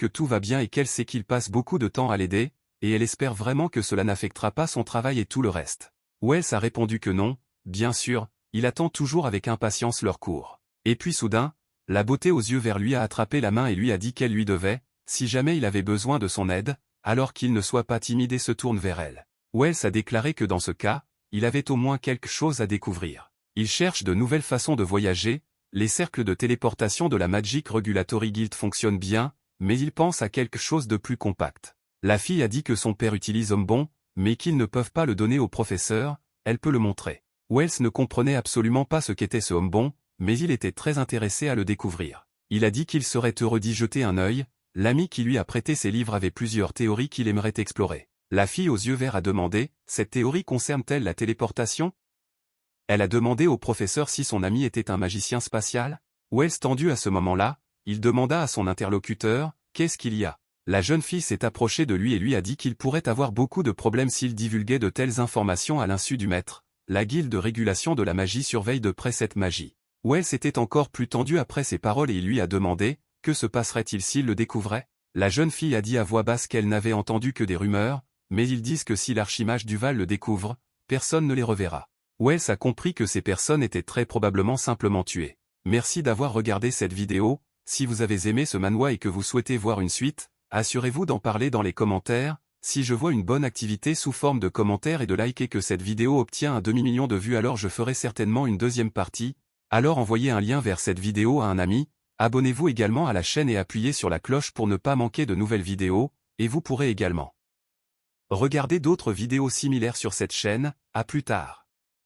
que tout va bien et qu'elle sait qu'il passe beaucoup de temps à l'aider, et elle espère vraiment que cela n'affectera pas son travail et tout le reste. Wells a répondu que non, bien sûr, il attend toujours avec impatience leur cours. Et puis soudain, la beauté aux yeux verts lui a attrapé la main et lui a dit qu'elle lui devait, si jamais il avait besoin de son aide, alors qu'il ne soit pas timide et se tourne vers elle. Wells a déclaré que dans ce cas, il avait au moins quelque chose à découvrir. Il cherche de nouvelles façons de voyager, les cercles de téléportation de la Magic Regulatory Guild fonctionnent bien, mais il pense à quelque chose de plus compact. La fille a dit que son père utilise Hombon, mais qu'ils ne peuvent pas le donner au professeur, elle peut le montrer. Wells ne comprenait absolument pas ce qu'était ce Hombon, mais il était très intéressé à le découvrir. Il a dit qu'il serait heureux d'y jeter un œil, l'ami qui lui a prêté ses livres avait plusieurs théories qu'il aimerait explorer. La fille aux yeux verts a demandé, cette théorie concerne-t-elle la téléportation? Elle a demandé au professeur si son ami était un magicien spatial. Wells tendu à ce moment-là, il demanda à son interlocuteur, qu'est-ce qu'il y a? La jeune fille s'est approchée de lui et lui a dit qu'il pourrait avoir beaucoup de problèmes s'il divulguait de telles informations à l'insu du maître. La guilde de régulation de la magie surveille de près cette magie. Wells était encore plus tendu après ces paroles et il lui a demandé, que se passerait-il s'il le découvrait? La jeune fille a dit à voix basse qu'elle n'avait entendu que des rumeurs, mais ils disent que si l'archimage Duval le découvre, personne ne les reverra. Wells a compris que ces personnes étaient très probablement simplement tuées. Merci d'avoir regardé cette vidéo, si vous avez aimé ce manhwa et que vous souhaitez voir une suite, assurez-vous d'en parler dans les commentaires, si je vois une bonne activité sous forme de commentaires et de like et que cette vidéo obtient un demi-million de vues alors je ferai certainement une deuxième partie, alors envoyez un lien vers cette vidéo à un ami, abonnez-vous également à la chaîne et appuyez sur la cloche pour ne pas manquer de nouvelles vidéos, et vous pourrez également regarder d'autres vidéos similaires sur cette chaîne, à plus tard.